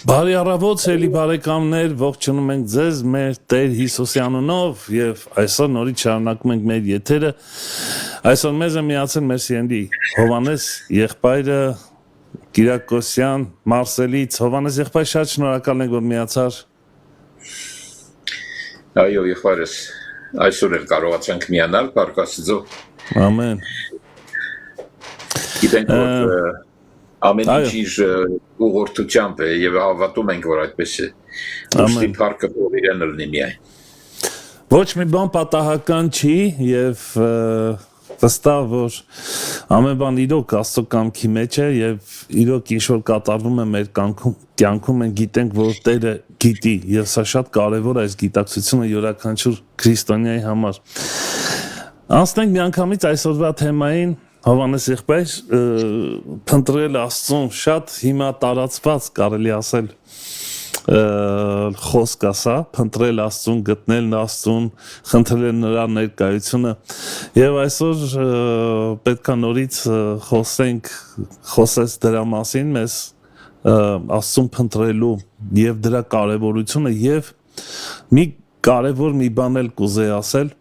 Բարի առավոտ, սիրելի բարեկամներ, ողջունում ենք ձեզ մեր Տեր Հիսուսի անունով եւ այսօր նորից շարունակում ենք մեր եթերը։ Այսօր մեզ է միացել մեր սիրելի Հովանես եղբայրը Կիրակոսյան Մարսելից։ Հովանես եղբայր, շատ շնորհակալ ենք, որ միացար։ Այո, եղբայրս, այսօր էլ կարողացանք միանալ, Փառք Աստծո։ Ամեն։ Գիտենք, որ ամեն ինչ ուղղորդությամբ է եւ հավատում ենք, որ այդպես է։ Ոստի փառքը իրեն լինի միայն։ Ոչ մի բան պատահական չի եւ վստահ որ ամեն բան իրոք Աստծո կամքի մեջ է եւ իրոք ինչ որ կատարվում է մեր կյանքում մենք գիտենք, որ Տերը գիտի եւ սա շատ կարեւոր է այս գիտակցությունը յուրաքանչյուր քրիստոնյայի համար։ Անցնենք միանգամից այսօրվա թեմային Հովանես եղբայր, փնտրել Աստծուն շատ հիմա տարածված կարելի ասել խոսք ասա, փնտրել Աստծուն, գտնել Աստծուն, խնդրել նրա ներկայությունը եւ այսօր պետքա նորից խոսես դրա մասին մեզ Աստծուն փնտրելու եւ դրա կարեւորությունը եւ մի կարեւոր մի բան էլ կուզեի ասել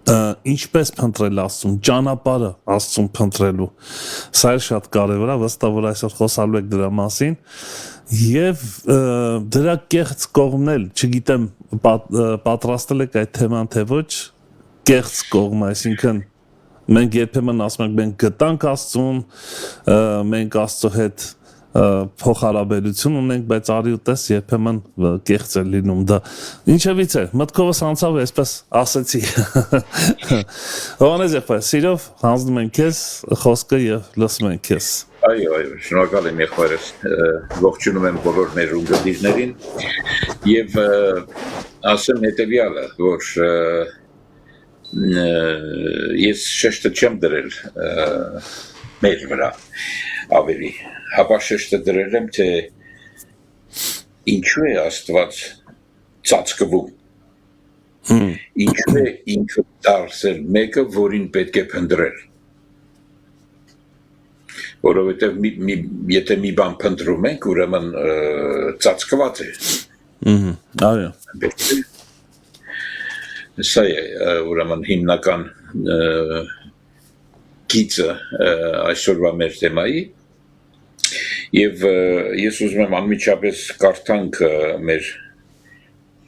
ինչպես փնտրել Աստծուն, ճանապարհը Աստծուն փնտրելու։ Սա էլ շատ կարևոր է, վստահ որ այսօր խոսալու եք դրա մասին եւ դրա կեղծ կողմն էլ, չգիտեմ, պատրաստել եք այդ թեման թե ոչ, կեղծ կողմը, այսինքն մենք երբեմն ասում ենք մենք գտանք Աստծուն, մենք Աստծո հետ փոխհարաբերություն ունենք, բայց արի ու տես երբեմն կեղծ է լինում դա։ Ինչևից է, մտքովս անցավ այսպես ասեցի։ Հովանես եղբայր, սիրով հանձնում ենք քեզ խոսքը եւ լսում ենք քեզ։ Այո, շնորհակալ եմ եղբայրս, ողջունում եմ բոլոր մեր ուղդիրներին եւ ասեմ հետեւյալը, որ ես շեշտը չեմ դրել մեր վրա ավելի հապա շեշտը դրել եմ, թե ինչու է Աստված ծածկվում, ինչու է ինքը դարձել մեկը, որին պետք է փնտրել, որովհետև եթե մի բան փնտրում ենք, ուրեմն ծածկված է, այո, սա է ուրեմն հիմնական գիծը այսօրվա մեր թեմայի, Եվ ես ուզում եմ անմիջապես կարդանք մեր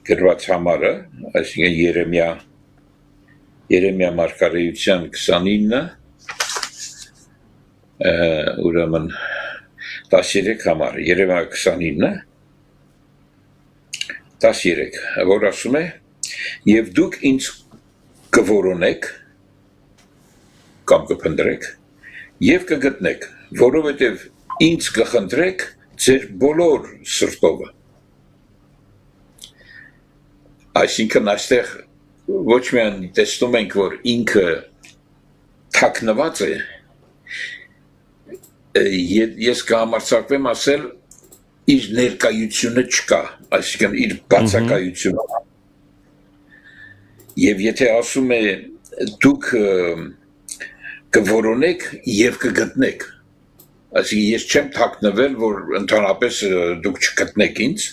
գրված համարը, այսինքն Երեմիա մարգարեության 29, ուրեմն 13 համարը, Երեմիա 29, 13, որ ասում է, եւ դուք ինձ կորոնեք, կամ կփնտրեք, եւ կգտնեք, որովհետեւ ինձ կխնդրեք ձեր բոլոր սրտովը։ Այսինքն այստեղ ոչ միայն տեսնում ենք, որ ինքը թաքնված է, ես կհամարձակվեմ ասել, իր ներկայությունը չկա, այսինքն իր բացակայությունը։ Եվ եթե ասում է դուք կորոնեք եւ կգտնեք, Այսինքն ես չեմ թաքնվել, որ ընդհանրապես դուք չգտնեք ինձ,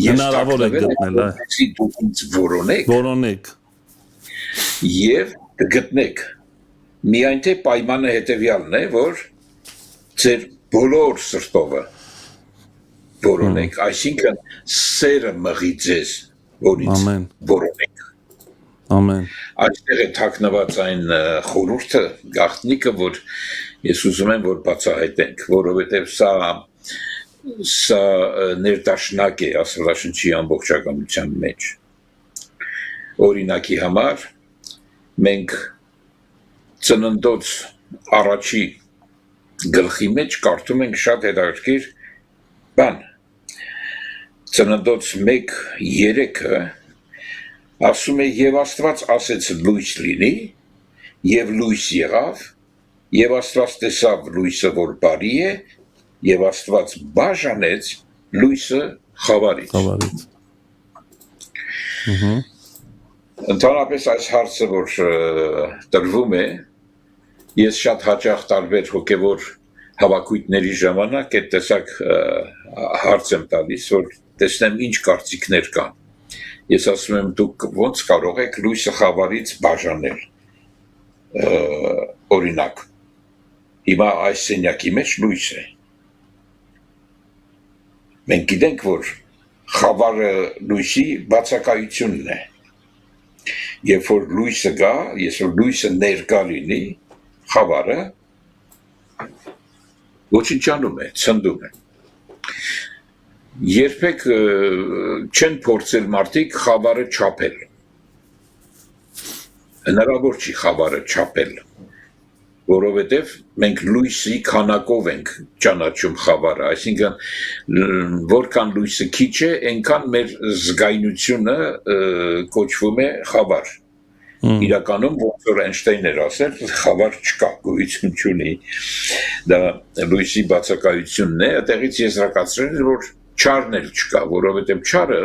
ես թաքնվել եմ, որ դուք ինձ որոնեք, և կգտնեք, միայն թե պայմանը հետևյալն է, որ ձեր բոլոր սրտովը որոնեք, այսինքն սերը մղի ձեզ, որ ինձ որոնեք։ Այստեղ է թաքնված այն խորհուրդը, գաղտնիքը, որ ես ուզում եմ, որ բացահայտենք, որովհետև սա ներդաշնակ է Աստվածաշնչի ամբողջականության մեջ։ Օրինակի համար մենք ծննդոց առաջի գլխի մեջ կարդում ենք շատ հետաքրքիր բան։ Ծննդոց 1:3-ը ասում է եւ Աստված ասեց լույս լինի եւ լույս եղավ եւ Աստված տեսավ լույսը որ բարի է եւ Աստված բաժանեց լույսը խավարից։ Ընդհանրապես այս հարցը որ տրվում է ես շատ հաճախ տարբեր հոգևոր հավաքույթների ժամանակ այդ տեսակ հարց եմ տալիս, որ տեսնեմ ինչ կարծիքներ կան։ Ես ասում եմ դուք ոնց կարող եք լույսը խավարից բաժանել։ Օրինակ, հիմա այս սենյակի մեջ լույս է։ Մենք գիտենք, որ խավարը լույսի բացակայությունն է։ Երբ որ լույսը գա, ես որ լույսը ներկա լինի, խավարը ոչնչանում է, ցնդում է։ Երբեք չեն փորձել մարդիկ խավարը չափել։ Հնարավոր չի խավարը չափել, որովհետև մենք լույսի քանակով ենք ճանաչում խավարը, այսինքն որքան լույսը քիչ է, այնքան մեր զգայունությունը կոչվում է խավար։ Իրականում ոնց որ Էյնշտեյնն էր ասել, խավար չկա, գոյություն չունի։ Դա լույսի բացակայությունն է, այդտեղից եզրակացրել էր, որ չարն էլ չկա, որովհետև չարը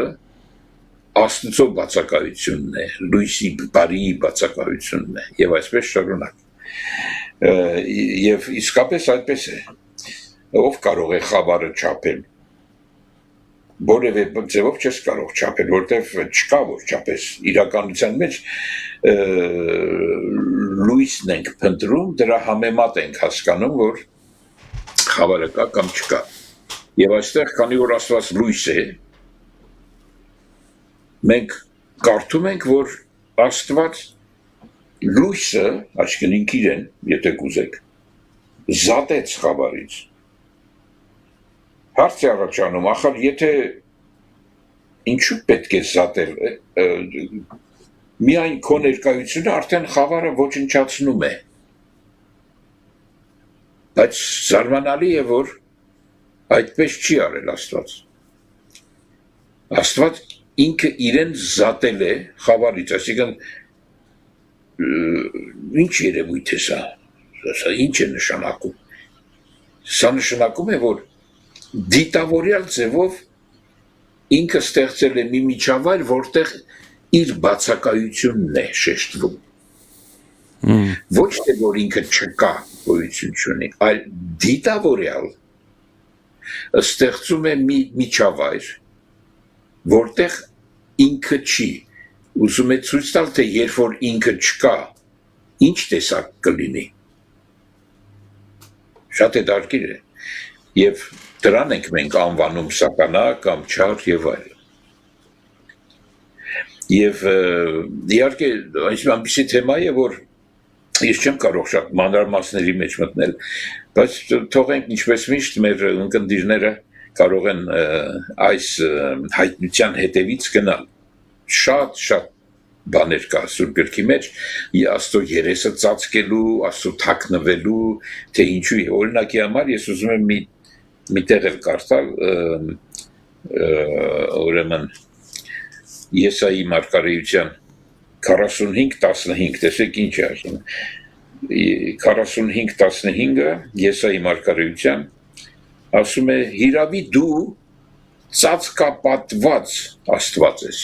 Աստծո բացակայությունն է, լույսի բարի բացակայությունն է, եւ այսպես շարունակ։ Եվ իսկապես այդպես է։ Ով կարող է խավարը չափել։ Որևէ ձևով չես կարող չափել, որտեվ չկա որ չափես։ Իրականության մեջ լույսն ենք փնտրում, դրա համեմատ ենք հասկանում, որ խավարը կա կամ չկա։ Եվ այստեղ, քանի որ Աստված լույս է, մենք կարդում ենք, որ Աստված լույսը, այսինքն ինքն իրեն, եթե կուզեք, զատեց խավարից։ Հարց է առաջանում, ախր եթե ինչու պետք է զատել, միայն քո ներկայությունը արդեն խավարը ոչնչացնում է։ Բայց զարմանալի է, որ այդպես չի արել Աստված։ Աստված ինքը իրեն զատել է խավարից, այսինքն ինչ երևույթ է սա, ինչ է նշանակում։ Սա նշանակում է, որ դիտավորյալ ձևով ինքը ստեղծել է մի միջավայր, որտեղ իր բացակայությունն է շեշտվում։ Ոչ թե որ ինքը չկա, գոյություն չունի, այլ դիտավորյալ ստեղծում է մի միջավայր, որտեղ ինքը չի։ Ուզում է ցույց տալ, թե երբ որ ինքը չկա, ինչ տեսակ կլինի։ Շատ է դարքիր է։ Եվ դրան ենք մենք անվանում սատանա կամ չար եւ այլն։ Եվ իհարկե այնպիսի թեմա է, որ ես չեմ կարող շատ մանրամասների մեջ մտնել, բայց թողենք ինչպես միշտ մեր ընկերները կարող են այս հայտնության հետևից գնալ։ Շատ բաներ կա Սուրբ գրքի մեջ, Աստծո երեսը ծածկելու, Աստծո թաքնվելու, թե ինչու է։ Օրինակի համար ես ուզում եմ մի տեղ էլ կարդալ, ուրեմն Եսայի մարգարեության 45:15, տեսեք ինչ է ասում։ 45:15-ը Եսայի մարգարեության ասում է. «Հիրավի դու ծածկապատված Աստված ես»։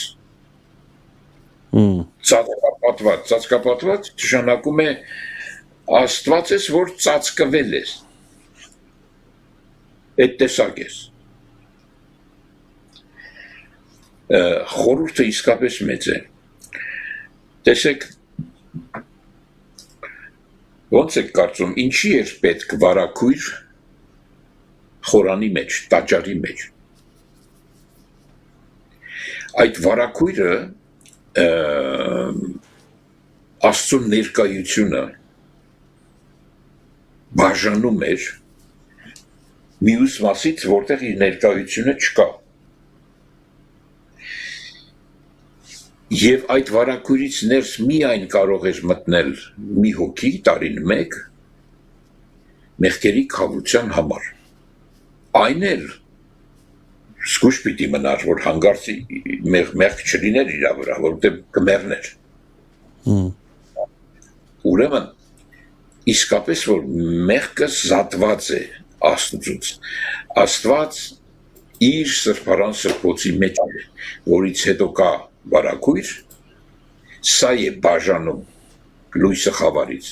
Ծածկապատված նշանակում է Աստված ես, որ ծածկվել ես։ Այդ տեսակ ես։ Խորհուրդը իսկապես մեծ է։ Տեսեք, ոնց եք կարծում, ինչի էր պետք վարակույր խորանի մեջ, տաճարի մեջ։ Այդ վարակույրը Աստծո ներկայությունը բաժանում էր մյուս մասից, որտեղ իր ներկայությունը չկա։ Եվ այդ վարակույրից ներս միայն կարող էր մտնել մի հոգի տարին մեկ մեղքերի քավության համար։ Այն էլ զգուշ պիտի մնար, որ հանգարց մեղք չլիներ իր վրա, որովհետև կմեռներ։ Ուրեմն իսկապես որ մեղքը զատված է Աստծուց։ Աստված իր սրբարան սրբոցի մեջ է, որից հետո կա վարակույր, սա է բաժանում լույսը խավարից։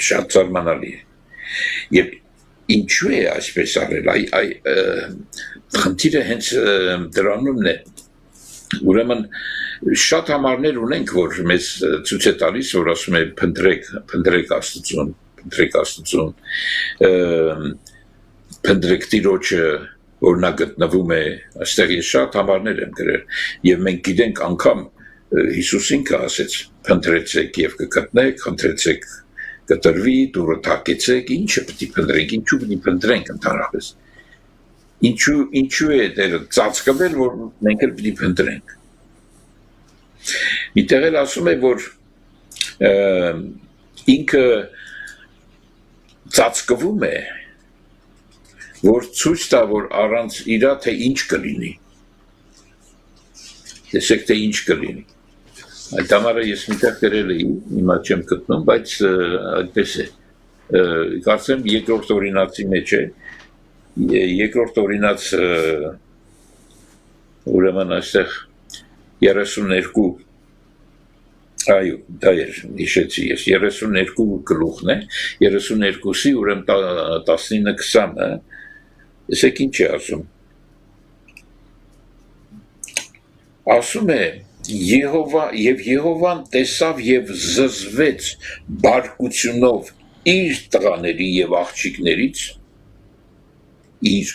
շատ զարմանալի է։ Եվ ինչու է այսպես արել, խնդիրը հենց դրանումն է։ Ուրեմն շատ համարներ ունենք, որ մեզ ցույց է տալիս, որ ասում է փնտրեք Աստծուն, փնտրեք Տիրոջը, որ նա գտնվում է, այստեղ ես շատ համարներ եմ գրել, եւ մենք գիտենք անգամ Հիսուս ինքը ասեց. փնտրեցեք եւ կգտնեք, խնդրեցեք կտրվի, դուրը թակեցեք, ինչը պետք է փնտրենք, ինչու պետք է փնտրենք ընդհանրապես։ Ինչու է դերը ծածկվել, որ մենք էլ պետք է փնտրենք։ Միտեղ էլ ասում է, որ ինքը ծածկվում է, որ ցույց տա, որ առանց իրա թե ինչ կլինի։ Տեսեք թե ինչ կլինի։ Այդ համարը ես միտեղ գրել էի, հիմա չեմ գտնում, բայց այդպես է։ Կարծեմ երկրորդ օրինացի մեջ է, երկրորդ օրինաց ուրեմն այստեղ 32 այո, դա էր, հիշեցի ես, 32 գլուխն է, 32-ի ուրեմն 19-20-ը, տեսեք ինչ է ասում։ Ասում է, Եհովան տեսավ եւ զզվեց բարկությունով իր տղաների եւ աղջիկներից, իր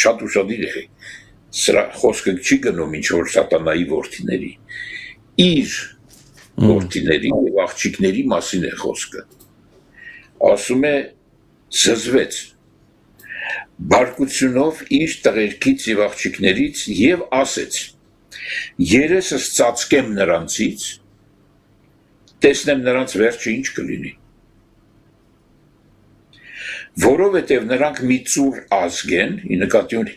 շատ ուշադիր է, սրա խոսքը չի գնում ինչ որ սատանայի որդիների, իր որդիների եւ աղջիկների մասին է խոսքը։ Ասում է զզվեց բարկությունով իր տղերքից եւ աղջիկներից եւ ասեց. երեսս ծածկեմ նրանցից, տեսնեմ նրանց վերջը ինչ կլինի։ Որովհետև նրանք մի ծուր ազգ են, ի նկատի ունի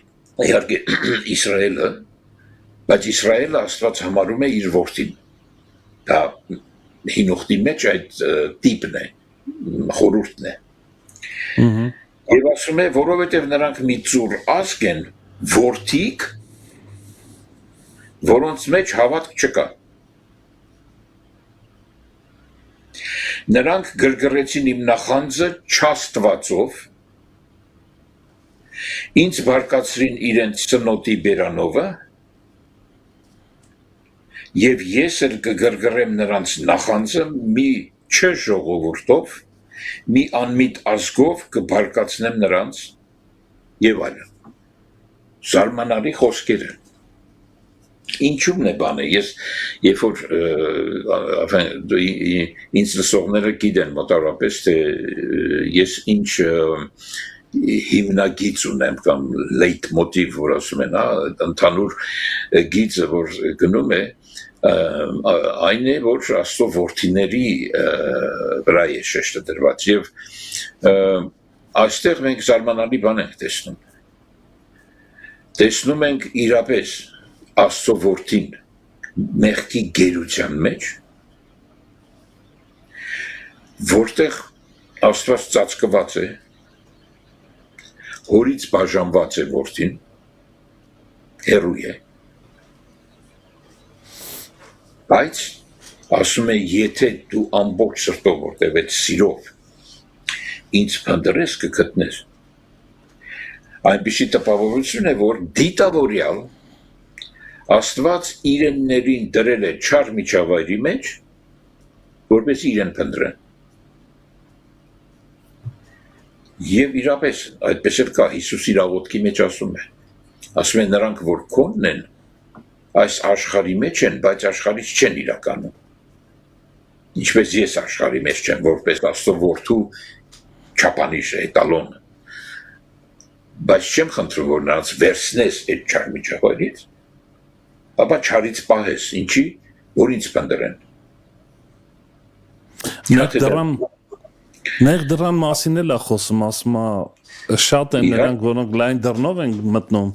իհարկե Իսրայելը, բայց Իսրայելը Աստված համարում է իր որդին։ Դա հինուխտի մեջ այդ տիպն է, խորհուրդն է։ Եվ ասում է, որովհետև նրանք մի ծուր ազգ են, որդիկ, որոնց մեջ հավատք չկա։ Նրանք գրգռեցին իմ նախանձը չաստվածով, ինձ բարկացրին իրենց ծնոտի բերանովը, եւ ես էլ կգրգռեմ նրանց նախանձը մի չժողովուրդով, մի անմիտ ազգով կբարկացնեմ նրանց եւ այլն։ Զարմանալի խոսքեր են։ Ինչու՞մն է բանը, ես երբ որ ինձ լսողները գիտեն մոտավորապես, թե ես ինչ հիմնագիծ ունեմ կամ լեյտմոտիվ, որ ասում են, ընդհանուր գիծը, որ գնում է, այն է, որ Աստծո որդիների վրա է շեշտը դրված եւ այստեղ մենք զարմանալի բան ենք տեսնում։ Տեսնում ենք իրապես Աստծո որդին մեղքի գերության մեջ, որտեղ Աստված ծածկված է, հորից բաժանված է որդին, հեռու է, բայց ասում է, եթե դու ամբողջ սրտով, որտեղ այդ սիրով ինձ փնտրես կգտնես, այնպիսի տպավորություն է, որ դիտավորյալ Աստված իրեններին դրել է չար միջավայրի մեջ, որպես իրեն փնտրեն։ Եվ իրապես այդպես էլ կա, Հիսուս իր աղոթքի մեջ ասում է, նրանք, որ քոնն են, այս աշխարհի մեջ են, բայց աշխարհից չեն իրականում։ Ինչպես ես աշխարհի մեջ չեմ, որպես Աստծո որդու չափանիշ է, էտալոն։ Բայց չեմ խնդրում, որ նրանց վերցնես այդ չար միջավայրից, ապա չարից պահես, ինչի, որ ինձ փնտրեն։ Նեղ դրան մասին էլ է խոսում, ասում է, շատ են նրանք, որոնք լայն դռնով են մտնում,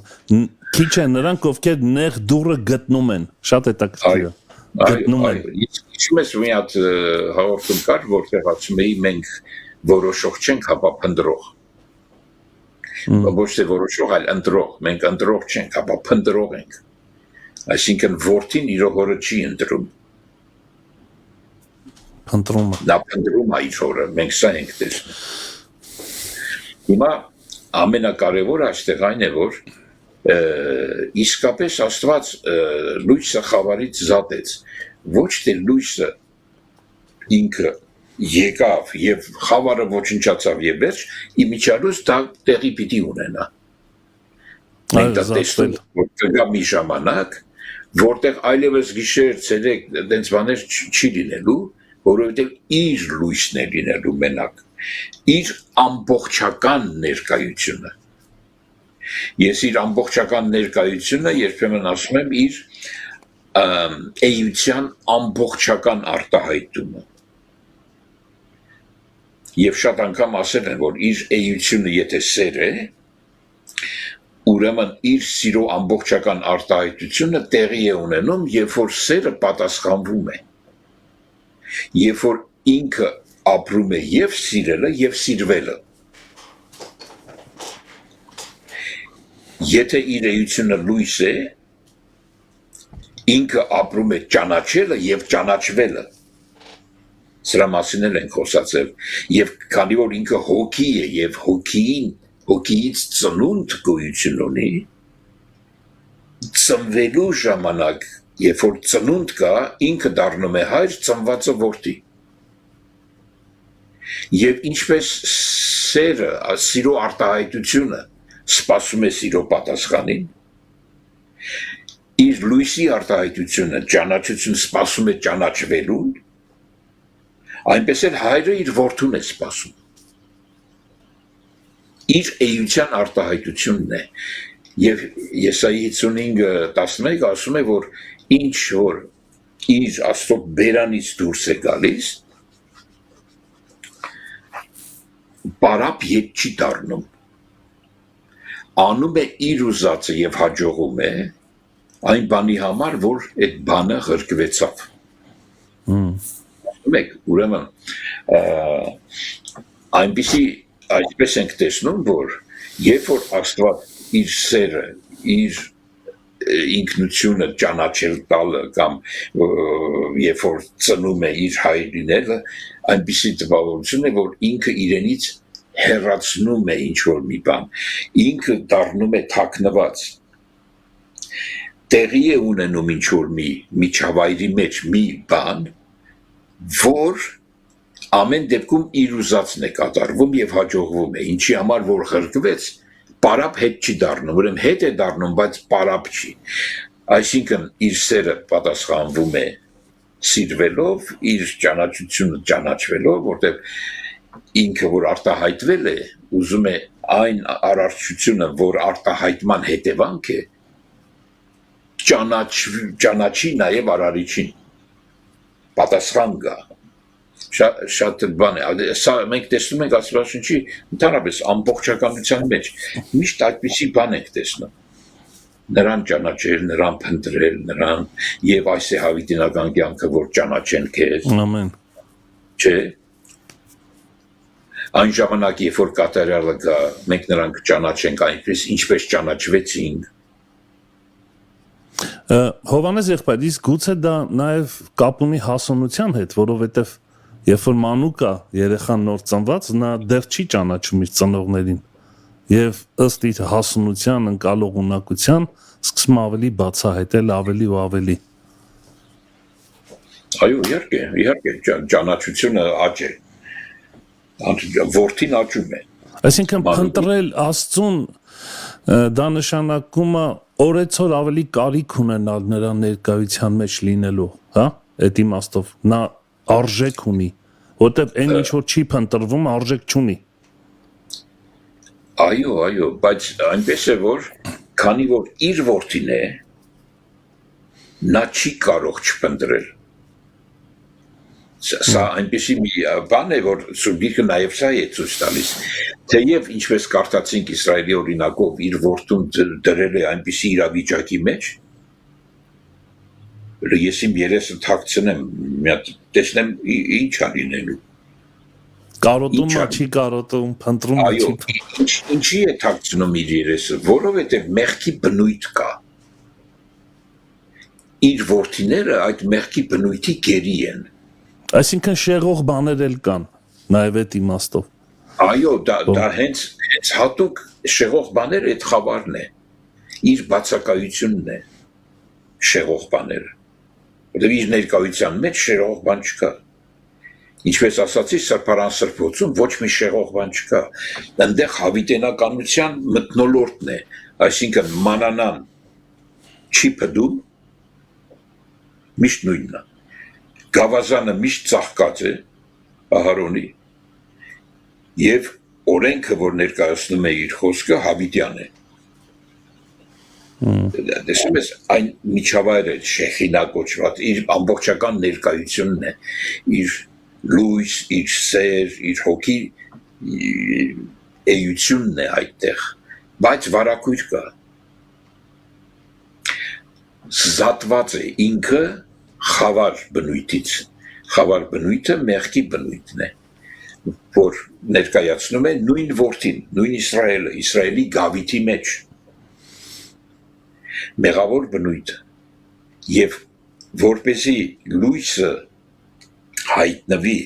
քիչ են նրանք, ովքեր նեղ դուռը գտնում են, շատ հետաքրքիր է, գտնում են։ Հիշում ես մի հատ հաղորդում կար, որտեղ ասում էի, մենք որոշող չենք, հապա փնտրող։ Ոչ թե որոշող, այլ ընտրող, մենք ընտրող չենք, հապա փնտրող ենք։ Այսինքն որդին իր հորը չի ընտրում։ փնտրումը։ Նա փնտրում է իր հորը, մենք սա ենք տեսնում։ Հիմա ամենակարևորը այստեղ այն է, որ իսկապես Աստված լույսը խավարից զատեց, ոչ թե լույսը ինքը եկավ եւ խավարը ոչնչացավ եւ վերջ, իմիջիալուց դա տեղի պիտի ունենա։ Մենք դա տեսնում ենք, որ կգա մի ժամանակ, որտեղ այլևս գիշեր, ցերեկ, դենց բաներ չի լինելու, որովհետև իր լույսն է լինելու մենակ, իր ամբողջական ներկայությունը։ Ես իր ամբողջական ներկայությունը երբեմն ասում եմ իր էության ամբողջական արտահայտումը։ Եվ շատ անգամ ասել են, որ իր էությունը եթե սեր է, ուրեմն իր սիրո ամբողջական արտահայտությունը տեղի է ունենում, երբ որ սերը պատասխանվում է, երբ որ ինքը ապրում է եւ սիրելը եւ սիրվելը։ Եթե իր էությունը լույս է, ինքը ապրում է ճանաչելը եւ ճանաչվելը։ Սրա մասին էլ ենք խոսացել, եւ քանի որ ինքը հոգի է եւ հոգիից ծնունդ գոյություն ունի, ծնվելու ժամանակ, երբ որ ծնունդ կա, ինքը դառնում է հայր, ծնվածը որդի։ Եվ ինչպես սերը, սիրո արտահայտությունը սպասում է սիրո պատասխանին, իր լույսի արտահայտությունը, ճանաչություն սպասում է ճանաչվելուն, այնպես էլ հայրը իր որդուն է սպասում։ Իր էության արտահայտությունն է։ Եվ Եսայի 55:11 ասում է, որ ինչ որ իր Աստծո բերանից դուրս է գալիս, բարապ ետ չի դառնում։ Անում է իր ուզածը եւ հաջողում է այն բանի համար, որ այդ բանը ղրկվեցավ։ Մեկ ուրեմն այսպես ենք տեսնում, որ երբ որ Աստված իր սերը, իր ինքնությունը ճանաչել տալը կամ երբ որ ծնում է իր հայր լինելը, այնպիսի տպավորություն է, որ ինքը իրենից հեռացնում է ինչ որ մի բան, ինքը դառնում է թաքնված, տեղի է ունենում ինչ որ մի միջավայրի մեջ մի բան, որ ամեն դեպքում իր ուզածն է կատարվում եւ հաջողվում է, ինչի համար որ ղրկվեց, պարապ հետ չի դառնում, ուրեմն հետ է դառնում, բայց պարապ չի։ Այսինքն իր սերը պատասխանվում է սիրվելով, իր ճանաչությունը ճանաչվելով, որտեղ ինքը որ արտահայտվել է, ուզում է այն արարչությունը, որ արտահայտման հետևանք է, ճանաչի նաև արարիչին, պատասխան գա։ Շատ բան է, սա մենք տեսնում ենք Աստվածաշնչի ընդհանրապես ամբողջականության մեջ, միշտ այդպիսի բան ենք տեսնում։ Նրան ճանաչել, նրան փնտրել, նրան եւ այս է հավիտենական կյանքը, որ ճանաչեն քեզ։ Ամեն։ Չէ։ Այն ժամանակ, երբ որ կատարյալը գա, մենք նրան կճանաչենք այնպես, ինչպես ճանաչվեցինք։ Հովանես եղբայր, իսկ գուցե դա նաև կապ ունի հասունության հետ, որովհետև երբ որ մանուկ է երեխան նոր ծնված, նա դեռ չի ճանաչում իր ծնողներին եւ ըստ իր հասունության, ընկալող ունակության սկսում ավելի բացահայտել ավելի ու ավելի։ Այո, իհարկե, ճանաչությունը աճ է։ Որդին աճում է։ Այսինքն փնտրել Աստծուն դա նշանակում է օրեցօր ավելի կարիք ունենալ նրա ներկայության մեջ լինելու, հա? Այդ իմաստով նա արժեք ունի, որտեղ այն ինչ որ չի փնտրվում արժեք չունի։ Այո, բայց այնպես է որ քանի որ իր որդին է, նա չի կարող չփնտրել։ Սա այնպեսի մի բան է, որ Սուրբ Գիրքը նաև սա է ցույց տալիս։ Թեև ինչպես կարդացինք Իսրայելի օրինակով իր որդուն դրել է այնպիսի իրավիճակի մեջ, ես իմ երեսը թաքցնեմ, մի հատ տեսնեմ ինչ է լինելու։ Կարոտում չի կարոտում, փնտրում չի։ Այո, ինչի է թաքցնում իր երեսը, որովհետև մեղքի բնույթ կա։ Իր որդիները այդ մեղքի բնույթի գերի են։ Այսինքն շեղող բաներ էլ կան, նաև այդ իմաստով։ Այո, դա հենց հատուկ շեղող բաները այդ խավարն է, իր բացակայությունն է շեղող բաները, որտեղ իր ներկայության մեջ շեղող բան չկա։ Ինչպես ասացի, սրբարան սրբոցում ոչ մի շեղող բան չկա, այնտեղ հավիտենականության մթնոլորտն է, այսինքն մանանան չի փդում, միշտ նույնն է, գավազանը միշտ ծաղկած է Ահարոնի, և օրենքը, որ ներկայացնում է իր խոսքը, հավիտյան է։ Տեսնում ես, այն միջավայրը շեխինա կոչված, իր ամբողջական ներկայությունն է, իր լույս, իր սեր, իր հոգի էությունն է այդտեղ, բայց վարակույր կա։ Զատված է ինքը խավար բնույթից, խավար բնույթը մեղքի բնույթն է, որ ներկայացնում է նույն որդին, նույն Իսրայելը, Իսրայելի գավիթի մեջ, մեղավոր բնույթը, և որպեսզի լույսը հայտնվի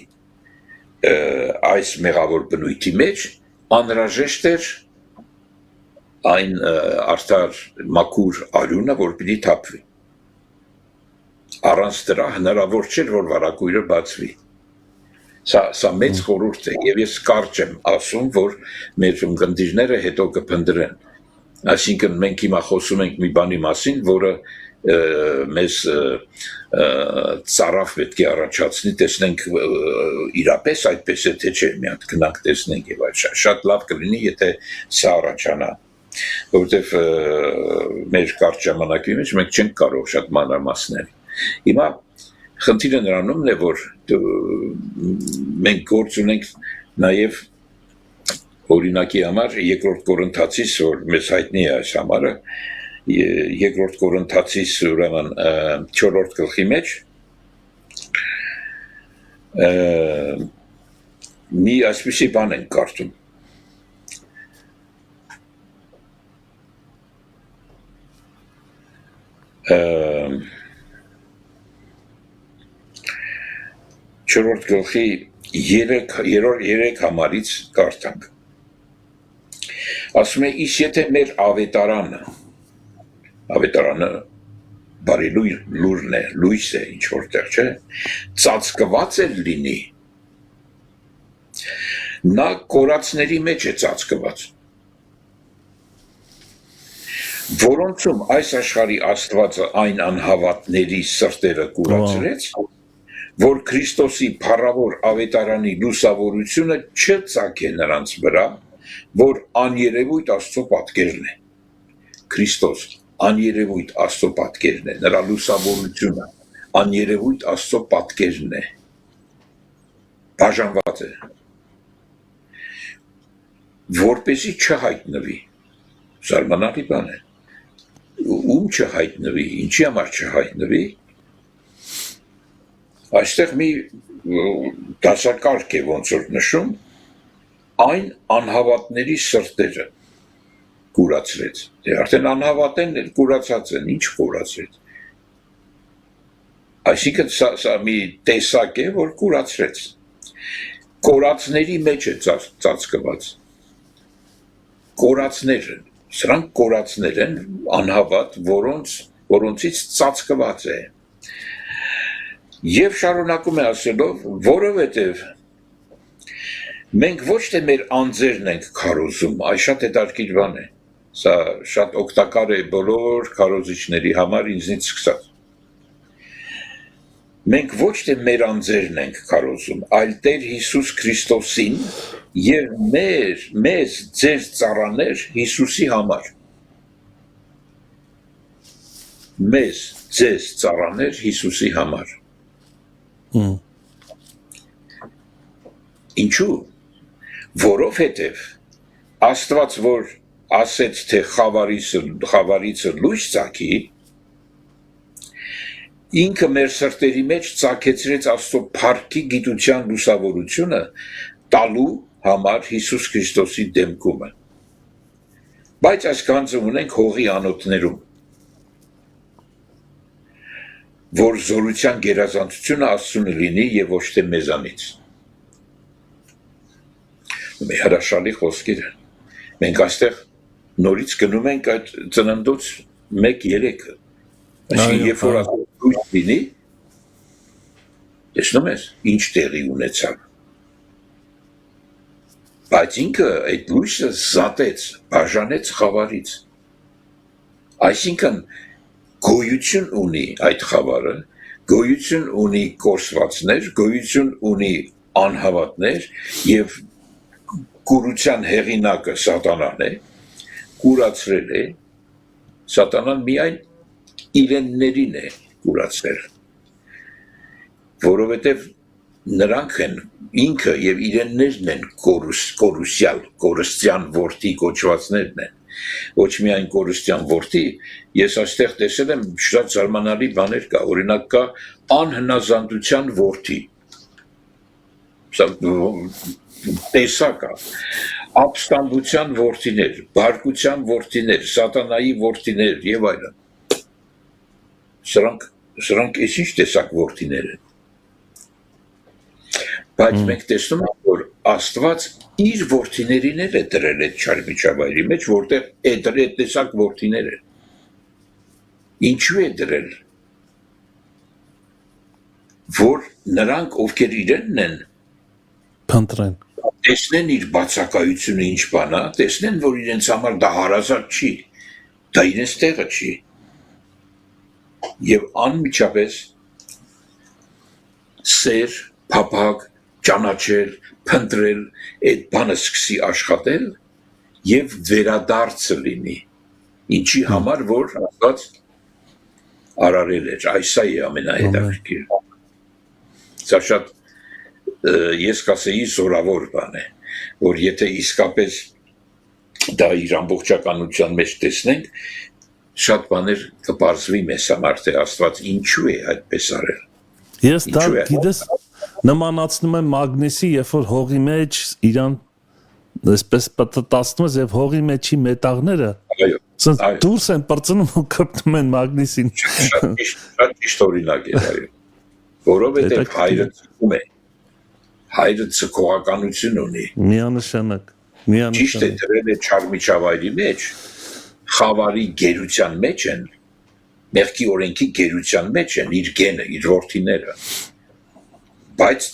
այս մեղավոր բնույթի մեջ, անհրաժեշտ էր այն արդար մաքուր արյունը, որ պիտի թափվի։ Առանց դրա հնարավոր չէր, որ վարակույրը բացվի։ Սա մեծ խորհուրդ է, և ես կարճ եմ ասում, որ մեր ունկնդիրները հետո կփնտրեն։ Այսինքն մենք հիմա խոսում ենք մի բանի մասին, որը մեզ ծարավ պետք է առաջացնի, տեսնենք իրապես այդպես է, թե չէ, մի հատ գնանք տեսնենք, և շատ լավ կլինի, եթե սա առաջանա, որովհետև մեր կարճ ժամանակի մեջ մենք չենք կարող շատ մանրամասնել։ Հիմա խնդիրը նրանումն է, որ մենք գործ ունենք նաև օրինակի համար երկրորդ Կորինթացիս, որ մեզ հայտնի է այս համարը, երկրորդ Կորինթացիս ուրեմն 4-րդ գլխի մեջ մի այսպիսի բան ենք կարդում։ Չորրորդ գլխի երեք համարից կարդանք։ Ասում է, իսկ եթե մեր ավետարանը բարի լուրն է, լույս է, ինչ որտեղ չէ, ծածկված է լինի, նա կորածների մեջ է ծածկված, որոնցում այս աշխարհի Աստվածը այն անհավատների սրտերը կուրացրեց, որ Քրիստոսի փառավոր ավետարանի լուսավորությունը չծագե նրանց վրա, որ աներևույթ Աստծո պատկերն է։ Քրիստոս աներևույթ Աստծո պատկերն է, նրա լուսավորությունը աներևույթ Աստծո պատկերն է, բաժանված է, որպեսզի չհայտնվի, զարմանալի բան է, ում չհայտնվի, ինչի համար չհայտնվի, այստեղ մի դասակարգ է ոնց որ նշում, այն անհավատների սրտերը կուրացրեց, արդեն անհավատեն կուրացած են, ինչ կուրացրեց, այսինքն սա մի տեսակ է, որ կուրացրեց, կորածների մեջ է ծածկված, կորածներ են, սրանք կորածներ են անհավատ, որոնցից ծածկված է, և շարունակում է ասելով, որովհետև մենք ոչ թե մեր անձերն ենք քարոզում, այս շատ հետաքրքիր բան է, սա շատ օգտակար է բոլոր քարոզիչների համար ինձնից սկսած։ Մենք ոչ թե մեր անձերն ենք քարոզում, այլ Տեր Հիսուս Քրիստոսին և մեզ ձեր ծառաներ Հիսուսի համար։ Մեզ ձեզ ծառաներ Հիսուսի համար։ Ինչու՞, որովհետև Աստված, որ ասեց, թե խավարիցը լույս ծագի, ինքը մեր սրտերի մեջ ծագեցրեց Աստծո փառքի գիտության լուսավորությունը տալու համար Հիսուս Քրիստոսի դեմքումը։ Բայց այս գանձը ունենք հողի անոթներում։ որ զորության գերազանցությունը Աստծուն լինի եւ ոչ թե մեզանից։ Մեր հրաշալի խոսքերը։ Մենք այստեղ նորից գնում ենք այդ ծննդոց 1:3-ը։ Այսինքն երբ որ լույս լինի, տեսնում ես, ինչ տեղի ունեցավ։ Բայց ինքը այդ լույսը զատեց, բաժանեց խավարից։ Այսինքն գոյություն ունի այդ խավարը, գոյություն ունի կորսվածներ, գոյություն ունի անհավատներ եւ կուրության հեղինակը սատանան է, կուրացրել է, սատանան միայն իրեններին է կուրացրել, որովհետեւ նրանք են ինքը եւ իրեններն են կորուսյան որդի կոչվածներն են, ոչ միայն կորուստյան որդի, ես այստեղ տեսել եմ շատ զարմանալի բաներ կա, օրինակ կա անհնազանդության որդի, տեսակ կա, ապստամբության որդիներ, բարկության որդիներ, սատանայի որդիներ եւ այլն։ Սրանք ինչ տեսակ որդիներ են։ Բայց մենք տեսնում ենք, որ Աստված իր որդիներին է դրել այդ չարմիջավայրի մեջ, որտեղ այդ տեսակ որդիներ են։ Ինչու է դրել։ Որ նրանք, ովքեր իրենն են, Փնտրեն։ տեսնեն իր բացակայությունը ինչ բան է, տեսնեն, որ իրենց համար դա հարազատ չի, դա իրենց տեղը չի։ Եվ անմիջապես սեր, փափակ, ճանաչել, փնտրել, այդ բանը սկսի աշխատել եւ վերադարձը լինի։ Ինչի համար որ Աստված արարել էր, այսա է ամենահետաքրքիրը։ Սա շատ ես կասեի զորավոր բան է, որ եթե իսկապես դա իր ամբողջականության մեջ տեսնենք, շատ բաներ կպարզվի մեզ համար, թե Աստված ինչու է այդպես արել։ Ես դա գիտես նմանացնում եմ մագնիսի, երբ որ հողի մեջ իրան այսպես պատտացնում ես եւ հողի մեջի մետաղները դուրս են պրծնում ու կպտում են մագնիսին։ Շատ ճիշտ օրինակ է, այո։ Որովհետեւ հայրը ծկում է։ Հայրը ծկողականություն ունի։ Միանշանակ։ Ճիշտ է, դրել է չարմիջավայրի մեջ, խավարի գերության մեջ են, մեղքի օրենքի գերության մեջ են իր գենը, իր որդիները։ Բայց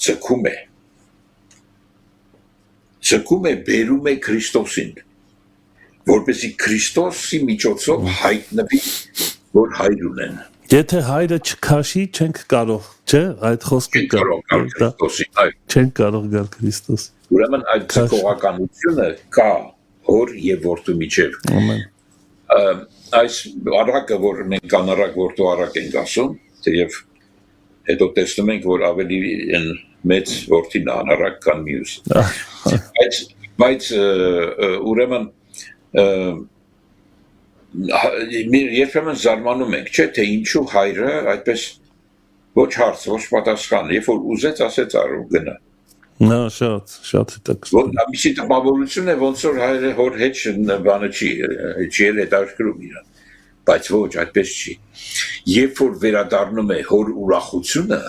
ծկում է բերում է Քրիստոսին, որպեսզի Քրիստոսի միջոցով հայտնվի, որ հայր ունեն։ Եթե հայրը չքաշի, չենք կարող, չէ՞, այդ խոսքը չենք կարող գալ Քրիստոս։ Ուրեմն այդ ծկողականությունը կա հոր եւ որդու միջև։ Ամեն։ Այս առակը, որ մենք անառակ որդու առակ ենք ասում, թեև հետո տեսնում ենք, որ ավելի մեծ որդին անառակ կան մյուս։ Բայց ուրեմն երբեմն զարմանում ենք, չէ՞, թե ինչու հայրը այդպես ոչ հարց, ոչ պատասխան, երբ որ ուզեց, ասեց արու գնա։ Նա շատ հետաքրքիր։ Ամիսի տպավորություն է, ոնց որ հայրը հոր հետ բանը չի հետաքրքրում իրան, բայց ոչ, այդպես չի։ Երբ որ վերադառնում է հոր ուրախությունը,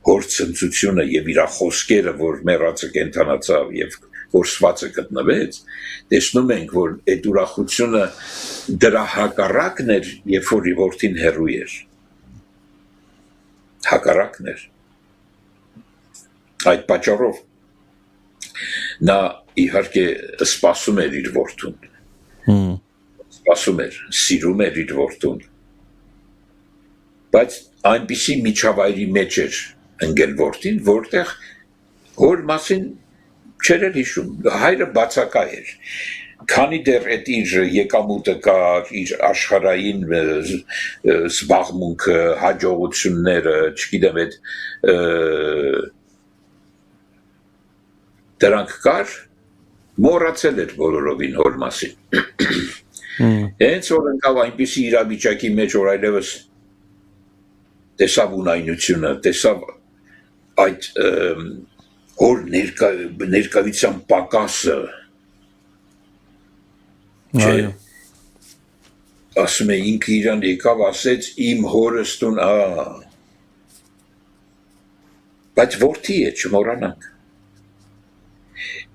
հոր ցնծությունը եւ իր խոսքերը, որ մեռածը կենթանացավ եւ որսվածը գտնվեց, տեսնում ենք, որ այդ ուրախությունը դրա հակառակն էր, երբ որ որդին հեռու էր։ Հակառակն էր։ Այդ պատճառով նա իհարկե սպասում էր իր որդուն։ Սպասում էր, սիրում էր իր որդուն։ Բայց այնպիսի միջավայրի մեջ էր ընկել որդին, որտեղ հոր մասին չէր հիշում, հայրը բացակա էր։ Քանի դեռ այդ իր եկամուտը կար, իր աշխարհային զբաղմունքը, հաջողությունները, չգիտեմ, այդ դրանք կար, մոռացել էր բոլորովին հոր մասին։ Հենց որ ընկավ այնպիսի իրավիճակի մեջ, որ այլևս տեսավ ունայնությունը, տեսավ այդ հոր ներկայության պակասը, չէ, ասում է ինքը իրան եկավ ասեց իմ հորս տուն բայց որդի է չմոռանանք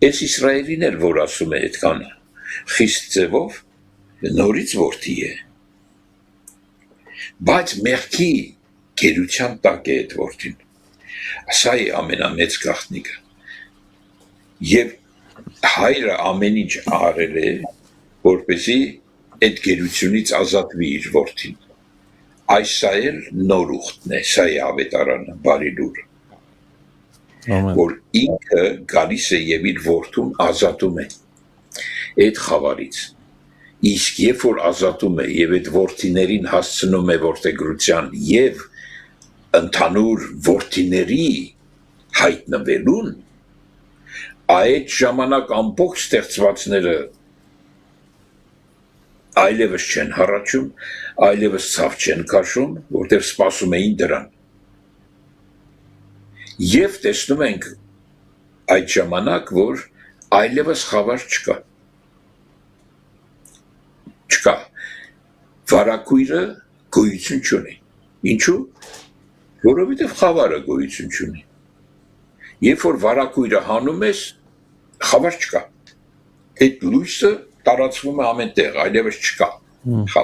այս Իսրայելին էլ որ ասում է այդքան խիստ ձևով նորից որդի է բայց մեղքի գերության տակ է այդ որդին սա է ամենամեծ գաղտնիքը եւ հայրը ամեն ինչ արել է որպեսզի այդ գերությունից ազատվի իր որդին այս սա էլ նոր ուխտն է սա է ավետարանը բարի լուրը որ ինքը գալիս է եւ իր որդուն ազատում է այդ խավարից իսկ երբ որ ազատում է եւ այդ որդիներին հասցնում է որդեգրության եւ ընդհանուր որդիների հայտնվելուն այդ ժամանակ ամբողջ ստեղծվածները այլևս չեն հառաչում այլևս ցավ չեն քաշում որտեղ սպասում էին դրան եւ տեսնում ենք այդ ժամանակ որ այլևս խավար չկա վարակույրը գոյություն չունի ինչու որովհետեւ խավարը գոյություն չունի երբ որ վարակույրը հանում ես խավար չկա այդ լույսը տարածվում է ամեն տեղ այլևս չկա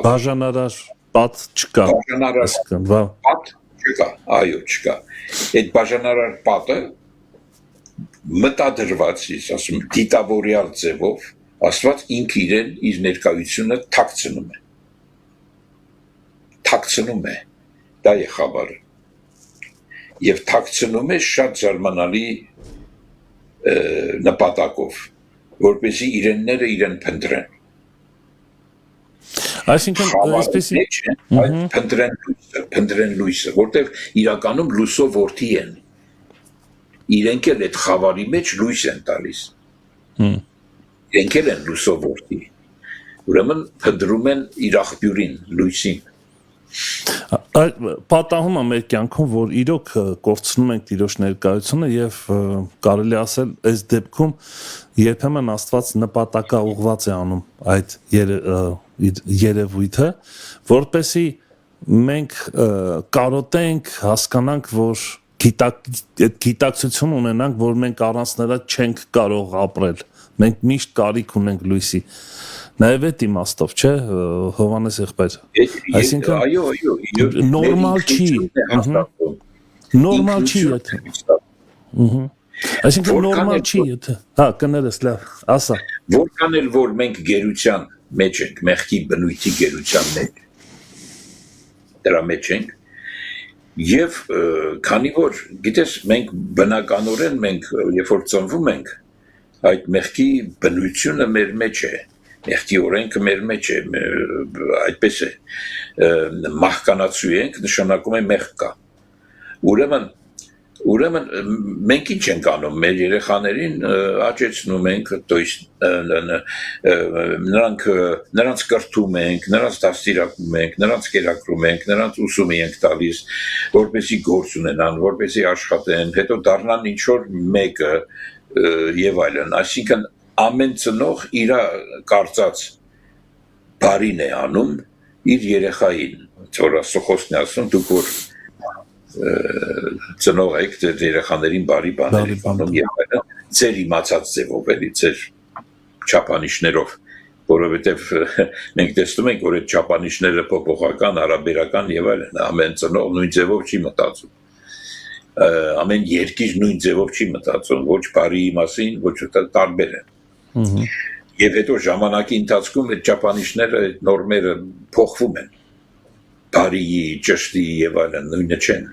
բաժանարար պատ չկա բաժանարար պատ չկա այո չկա այդ բաժանարար պատը մտադրված է ասում դիտավորյալ ձևով Աստված ինքը իրեն իր ներկայությունը թաքցնում է դա է խավարը եւ թաքցնում է շատ զարմանալի նպատակով որպեսզի իրենները իրեն փնտրեն այսինքն այսպեսի փնտրեն լույսը որտեղ իրականում լույսով որդի են իրենք էլ այդ խավարի մեջ լույս են տալիս իրենք էլ են լույսով որդի ուրեմն փնտրում են իր աղբյուրին լույսին պատահում է մեր կյանքում որ իրոք կորցնում ենք Տիրոջ ներկայությունը եւ կարելի ասել այս դեպքում երբեմն Աստված նպատակաուղղված է անում այդ երևույթը որպեսզի մենք կարոտենք հասկանանք որ գիտակցություն ունենանք որ մենք առանց նրա չենք կարող ապրել մենք միշտ կարիք ունենք լույսի Նաև այդ իմաստով, չէ, Հովհաննես եղբայր։ Այսինքն այո, նորմալ չի։ Նորմալ չի եթե։ Այսինքն նորմալ չի եթե։ Հա, կներես լավ, ասա։ Որքան էլ որ մենք գերության մեջ ենք, մեղքի բնույթի գերության մեջ։ Դրա մեջ ենք։ Եվ քանի որ, գիտես, մենք բնականորեն մենք երբ որ ծնվում ենք, այդ մեղքի բնությունը մեր մեջ է։ Մեղքի օրենքը մեր մեջ է, այդպես է, մահկանացու ենք, նշանակում է մեղք կա։ Ուրեմն մենք ինչ ենք անում, մեր երեխաներին աճեցնում ենք, նրանց կրթում ենք, նրանց դաստիարակում ենք, նրանց կերակրում ենք, նրանց ուսում ենք տալիս, որպեսզի գործ ունենան, որպեսզի աշխատեն, հետո դառնան ինչ-որ մեկը եւ այլն, այսինքն ամեն ծնող իր կարծած բարին է անում իր երեխային, որ Սոխոսն է ասում, դուք որ ծնող եք, ձեր երեխաներին բարի բաներ եք անում եւ այլն, ձեր իմացած ձևով էլի, ձեր չափանիշներով, որովհետեւ մենք տեսնում ենք, որ այդ չափանիշները փոփոխական, հարաբերական եւ այլն, ամեն ծնող նույն ձևով չի մտածում։ Ամեն երկիր նույն ձևով չի մտածում, ոչ բարի մասին, ոչ տարբեր են։ Եվ հետո ժամանակի ընթացքում այդ ճապանիշները, այդ նորմերը փոխվում են, բարիի, ճշտի եւ այլն նույնը չեն։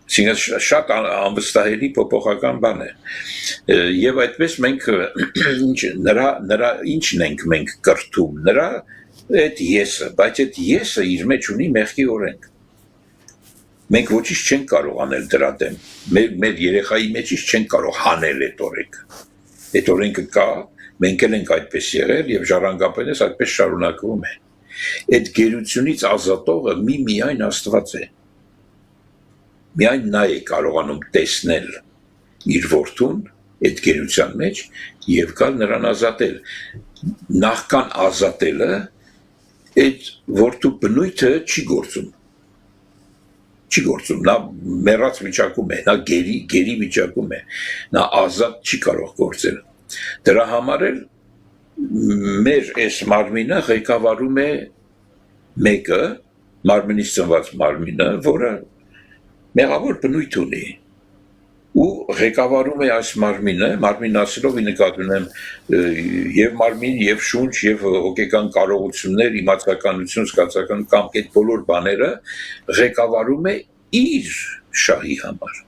Այսինքն շատ անվստահելի փոփոխական բան է։ Եվ այդպես մենք նրա ինչն ենք մենք կրթում, նրա այդ եսը, բայց այդ եսը իր մեջ ունի մեղքի օրենք։ Մենք ոչինչ չենք կարող անել դրա դեմ։ Մեր երեխայի մեջից չենք կարող հանել այդ օրենքը։ Այդ օրենքը կա, մենք էլ ենք այդպես եղել եւ ժառանգապետես այդպես շարունակվում է։ Այդ գերությունից ազատողը միայն Աստված է։ Միայն նա է կարողանում տեսնել իր որդուն այդ գերության մեջ եւ գալ նրան ազատել։ Նախքան ազատելը այդ որդու բնույթը չի գործում։ Չի գործում, նա մեռած վիճակում է, նա գերի վիճակում է, նա ազատ չի կարող գործել։ Դրա համար էլ մեր այս մարմինը ղեկավարում է մեկը, մարմնից ծնված մարմինը, որը մեղավոր բնույթ ունի։ Ու ղեկավարում է այս մարմինը, մարմին ասելով նկատի ունեմ եւ մարմին, եւ շունչ, եւ հոգեկան կարողություններ, իմացականություն, զգացական կամք այդ բոլոր բաները ղեկավարում է իր շահի համար,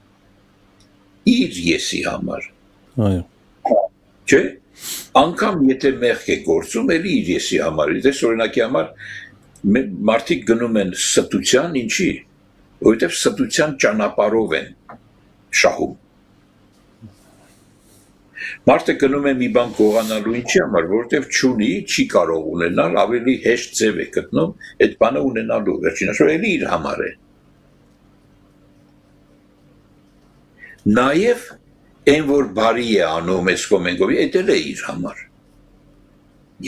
իր եսի համար։ Այո։ Չէ՞։ Անկամ եթե մեղք է գործում, էլի իր եսի համար։ Դες օրինակի համար մարդիկ գնում են ստության, ինչի՞։ Որովհետև ստության ճանապարհով են շահում։ Մարդը գնում է մի բան գողանալու ինչի համար, որովհետև չունի, չի կարող ունենալ, ավելի հեշտ ձև է գտնում այդ բանը ունենալու, վերջին հաշվով էլի իր համար է։ Նաև այն որ բարի է անում այս կոմենգովի, այդ էլ է իր համար։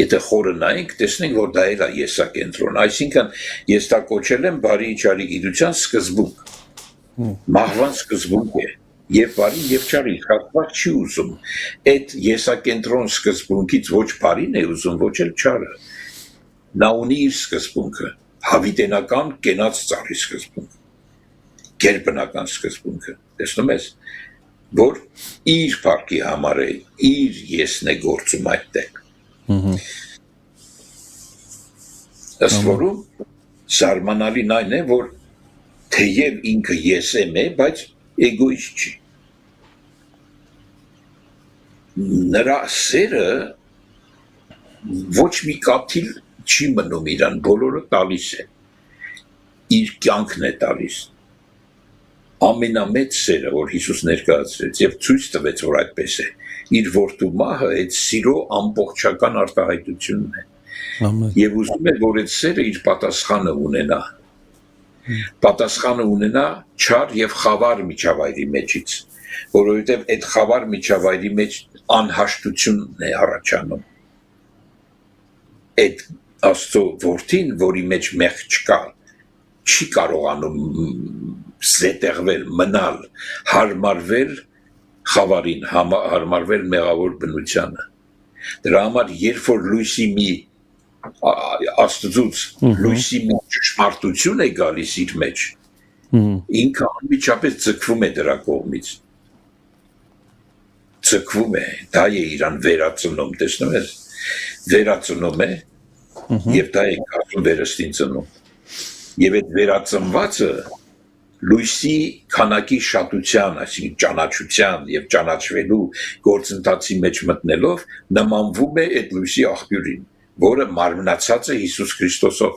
Եթե խորը նայենք, տեսնենք, որ դա էլ է եսակենտրոն, այսինքն ես դա կոչել եմ բարի իջարի գիտության սկզբունք, մահվան սկզբունք է, եւ բարին եւ չարի, հատված չի ուզում, այդ եսակենտրոն սկզբունքից ոչ բարին է ուզում, ոչ էլ չարը, նա ունի իր սկզբունքը, հավիտենական կենաց ծառի սկզբունքը, գերբնական սկզբունքը, տեսնում ես, որ իր փառքի համար է, իր եսն է գործում այդտեղ։ Ըստ որում զարմանալին այն է, որ թեև ինքը եսեմ է, բայց էգոիստ չի։ Նրա սերը ոչ մի կաթիլ չի մնում իրան, բոլորը տալիս է, իր կյանքն է տալիս։ Ամենամեծ սերը, որ Հիսուս ներկայացրեց եւ ցույց տվեց, որ այդպես է, իր որդու մահը այդ սիրո ամբողջական արտահայտությունն է։ Եվ ուզում է, որ այդ սերը իր պատասխանը ունենա։ Պատասխանը ունենա չար եւ խավար միջավայրի մեջից, որովհետեւ այդ խավար միջավայրի մեջ անհաշտությունն է առաջանում։ Այդ Աստծո որդին, որի մեջ մեղք չկա, չի կարողանում զետեղվել, մնալ, հարմարվել խավարին, հարմարվել մեղավոր բնությանը։ Դրա համար երբ որ լույսի մի Աստծուց լույսի մի ճշմարտություն է գալիս իր մեջ, ինքը անմիջապես ձգվում է դրա կողմից։ Ձգվում է, դա է իրան վերածնում, տեսնում ես, վերածնում է, եւ դա է ասում վերստին ծնում։ Եվ այդ վերածնվածը լույսի քանակի շատության, այսինքն ճանաչության եւ ճանաչվելու գործընթացի մեջ մտնելով նմանվում է այդ լույսի աղբյուրին, որը մարմնացած է Հիսուս Քրիստոսով։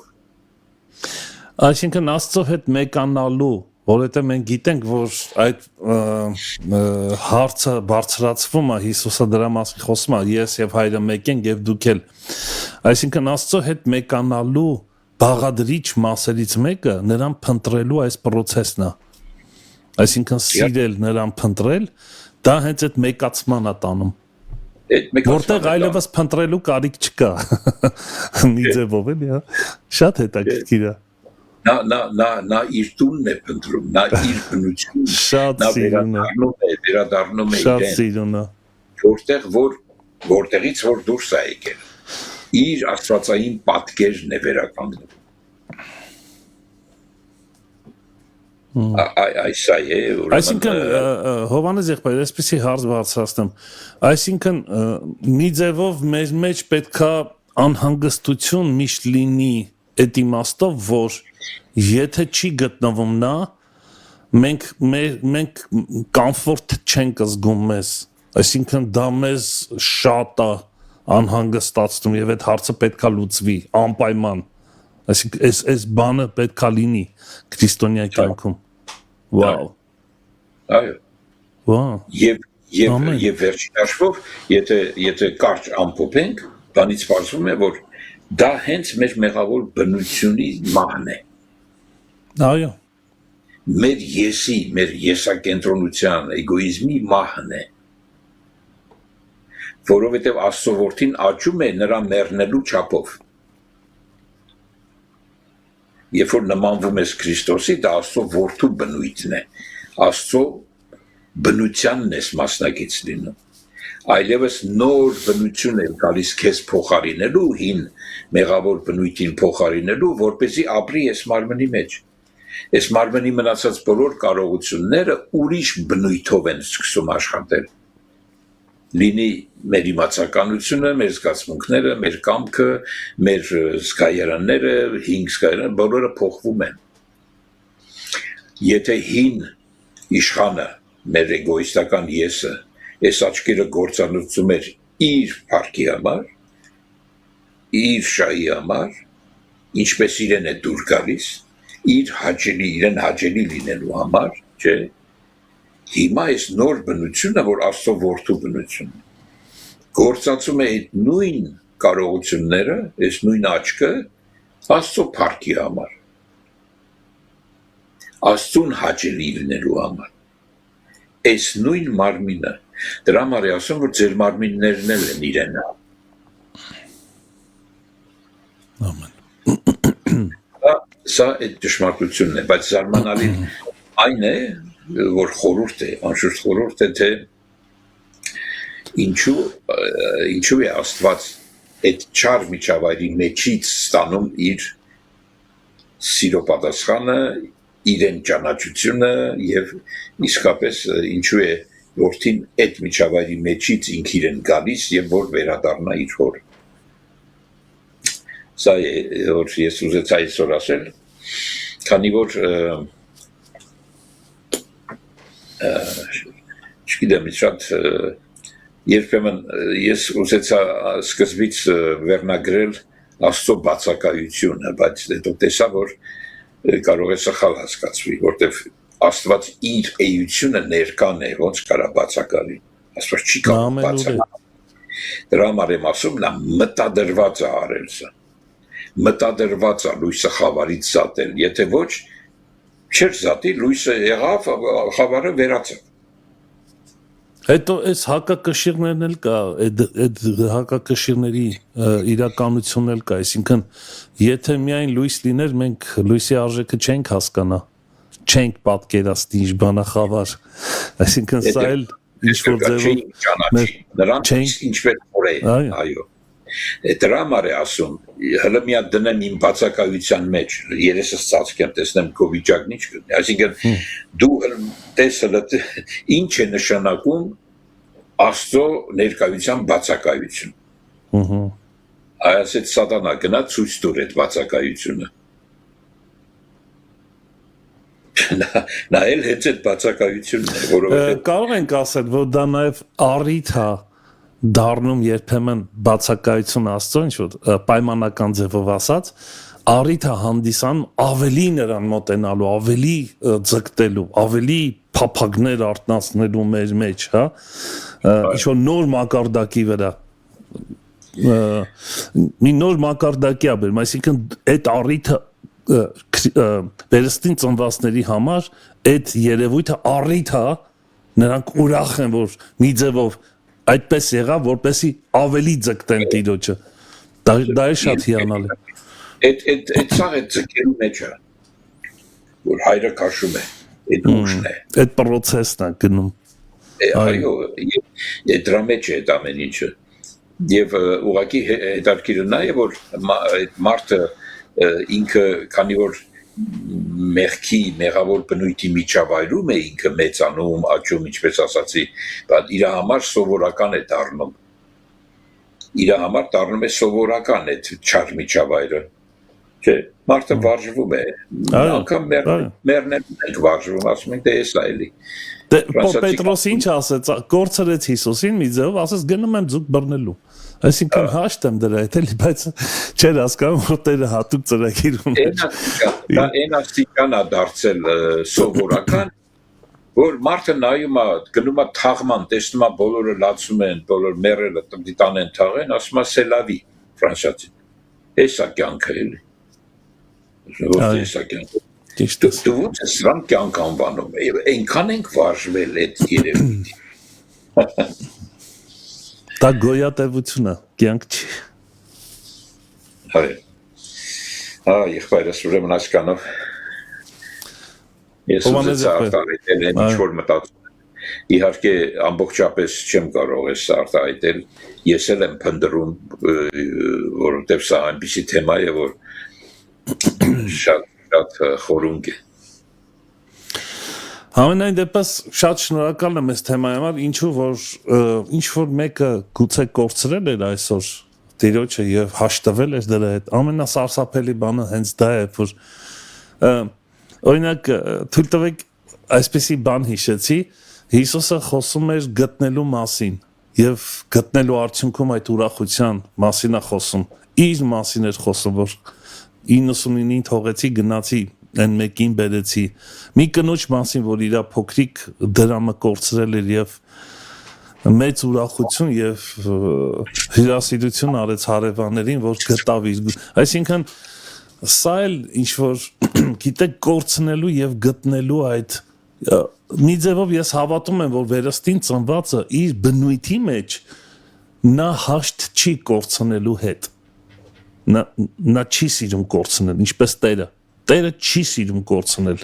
Այսինքն Աստծո հետ մեկանալու, որովհետեւ մենք գիտենք, որ այդ հարցը բարձրացվում է, Հիսուսը դրա մասին խոսում է, ես եւ Հայրը մեկ ենք եւ դուք էլ։ Այսինքն Աստծո հետ մեկանալու բաղադրիչ մասերից մեկը նրան փնտրելու այս process-ն է։ Այսինքն սիրել նրան փնտրել, դա հենց այդ մեկացման է տանում։ Որտեղ այլևս փնտրելու կարիք չկա։ Մի ձևով էլի, հա։ Շատ հետաքրքիր է։ Նա իր տունն է փնտրում, նա իր բնությունն, շատ սիրուն է, վերադառնում է շատ սիրուն է, որտեղից որ դուրս է եկել, իր աստվածային պատկերն է վերականգնում։ Այսա է, այսինքն Հովանես եղբայր, այսպեսի հարց բարձրացնեմ, այսինքն մի ձևով մեր մեջ պետքա անհանգստություն միշտ լինի այդ իմաստով, որ եթե չի գտնվում նա, մենք կոմֆորտ չենք զգում մեզ, այսինքն դա մեզ շատ է անհանգստացնում եւ այդ հարցը պետքա լուծվի անպայման, այսինքն այս բանը պետքա լինի քրիստոնյա կյանքում։ Վաու։ Այո։ Վաու։ Եվ վերջին հաշվով, եթե կարճ ամփոփենք, բանից պարզվում է, որ դա հենց մեր մեղավոր բնությունի մահն է։ Այո։ Մեր եսի, մեր եսակենտրոնության, էգոիզմի մահն է։ Որովհետև Աստծո որդին աճում է նրա մեռնելու չափով։ երբ որ նմանվում ես Քրիստոսի, դա Աստծո որդու բնույթն է, Աստծո բնությանն ես մասնակից լինում, այլևս նոր բնություն է գալիս քեզ փոխարինելու, հին մեղավոր բնույթին փոխարինելու, որպեսզի ապրի ես մարմնի մեջ, ես մարմնի մնացած բոլոր կարողությունները ուրիշ բնույթով են սկսում աշխատել, լինի մեր իմացականությունը, մեր զգացմունքները, մեր կամքը, մեր զգայարանները, հինգ զգայարանները, բոլորը փոխվում են, եթե հին իշխանը, մեր էգոիստական եսը, այս աչքերը գործանցում էր իր փառքի համար, իր շահի համար, ինչպես իրեն է դուր գալիս, իրեն հաճելի լինելու համար, չէ, հիմա այս նոր բնությունը, որ Աստծո որդու բնությունն է, գործածում է այդ նույն կարողությունները, այս նույն աչքը, Աստծո փառքի համար, Աստծուն հաճելի լինելու համար, այս նույն մարմինը, դրա համար է ասում, որ ձեր մարմիններն էլ են իրեն։ Ամեն։ Սա այդ ճշմարտությունն է, բայց զարմանալի այն է, որ խորհուրդ է, անշուշտ խորհուրդ է, թե ինչու է Աստված այդ չար միջավայրի մեջից ստանում իր սիրո պատասխանը, իրեն ճանաչությունը եւ իսկապես ինչու է որդին այդ միջավայրի մեջից ինք իրեն գալիս եւ որ վերադառնա իր հոր։ Սա է որ ես ուզեցի այսօր ասել, քանի որ չգիտեմ շատ երբեմն ես ուզեցա սկզբից վերնագրել Աստծո բացակայությունը, բայց հետո տեսա որ կարող է սխալ հասկացվի, որտեվ Աստված իր էությունը ներկան է, ոնց կարա բացակալի, Աստված չի կարող բացակալ, դրա համար եմ ասում, նա մտադրված է արել սա, մտադրված է լույսը խավարից զատել, եթե ոչ, չէր զատի, լույսը եղավ, խավարը վերացավ։ Հետո այս հակակշիռներն էլ կա, այդ հակակշիռների իրականությունն էլ կա, այսինքն եթե միայն լույս լիներ, մենք լույսի արժեքը չենք հասկանա, չենք պատկերացնի ինչ բանա խավար, այսինքն սա էլ ինչ-որ ձևով նրանց ինչպես որ է, այո, դրա համար է ասում, հլը միա դնեմ իմ բացակայության մեջ, երեսս ծածկեմ, տեսնեմ քո վիճակն ինչ կլինի, այսինքն դու տես հլը ինչ է նշանակում Աստծո ներկայության բացակայություն։ Այսինքն սատանա գնա ցույց տուր այդ բացակայությունը։ Նա էլ հետ այդ բացակայությունն է, որովհետև կարող ենք ասել, որ դա նաև առիթ է դառնում երբեմն բացակայություն Աստծո, ինչ որ պայմանական ձևով ասած, առիթ է հանդիսանում ավելի նրան մոտենալու, ավելի ձգտելու, ավելի փափագներ արտնասնելու մեր մեջ, հա, ինչ որ նոր մակարդակի վրա մի նոր մակարդակի է բերում, այսինքն այդ առիթը վերստին ծնվածների համար այդ երևույթը առիթ է, նրանք ուրախ են, որ մի ձևով այդպես եղավ, որպեսի ավելի ձգտեն Տիրոջը, դա է շատ հիանալի։ Այդ սաղ այդ ձգելու մեջ է, որ հայրը կաշում է, այդ ուշն է։ Այդ պրոցեսն է գնում։ Այո, դրա մեջ է այդ ամեն ինչը։ Եվ ուղղակի հետաքրքիրը նա է, որ այդ մարդը ինքը, քանի որ մեղքի, մեղավոր բնույթի միջավայրում է ինքը մեծանում, աճում, ինչպես ասացի, բայց իր համար սովորական է դառնում։ Իր համար դառնում է սովորական այդ չար միջավայրը։ Չէ, մարդը վարժվում է։ Անկամ մերն ենք վարժվում, ասում ենք, դե էսա էլի։ Պետրոսը ինչ ասեց, կորցրեց Հիսուսին մի ձևով, ասեց գնում եմ ձուկ բռնելու։ Այսինքն հաշտ եմ դրա հետ էլի, բայց չեր հասկանում, որ Տերը հատուկ ծրագիր ունի։ Դա այն աստիճան է դարձել սովորական, որ մարդը նայում է, գնում է թաղման, տեսնում է բոլորը լացում են, բոլոր մեռելը տանեն թաղեն, ասում է սելավի ֆրանսիացին։ Էսա կյանքը էլի։ Ոչ էսա կյանքը։ Դու ո՞նց ես սրան կյանք անվանում, այնքան ենք վարժվել այդ երևույթի։ Դա գոյատևություն է, կյանք չի։ Հայ։ եղբայրս ուրեմն այսքանով ես ուզեցի արտահայտել այն ինչ որ մտածում եմ։ Իհարկե ամբողջապես չեմ կարող ես արտահայտել, ես էլ եմ փնտրում, որովհետև սա այնպիսի թեմա է, որ շատ խորունկ է։ Համենայն դեպս շատ շնորհակալ եմ այս թեմայի համար, ինչ որ մեկը գուցե կորցրել էր այսօր Տիրոջը եւ հաշտվել էր դրա հետ, ամենասարսափելի բանը հենց դա է, որ օրինակ թույլ տվեք այսպեսի բան հիշեցի, Հիսուսը խոսում էր գտնելու մասին եւ գտնելու արդյունքում այդ ուրախության մասին է խոսում, իր մասին էր խոսում, որ 99-ին թողեցի գնացի այն մեկին բերեցի, մի կնոջ մասին, որ իր փոքրիկ դրամը կորցրել էր եւ մեծ ուրախություն եւ հյուրասիրություն արեց հարևաններին, որ գտավ իր, այսինքն սա էլ ինչ որ գիտեք կորցնելու եւ գտնելու այդ մի ձևով ես հավատում եմ, որ վերստին ծնվածը իր բնույթի մեջ նա հաշտ չի կորցնելու հետ, նա չի սիրում կորցնել, ինչպես Տերը չի սիրում կորցնել,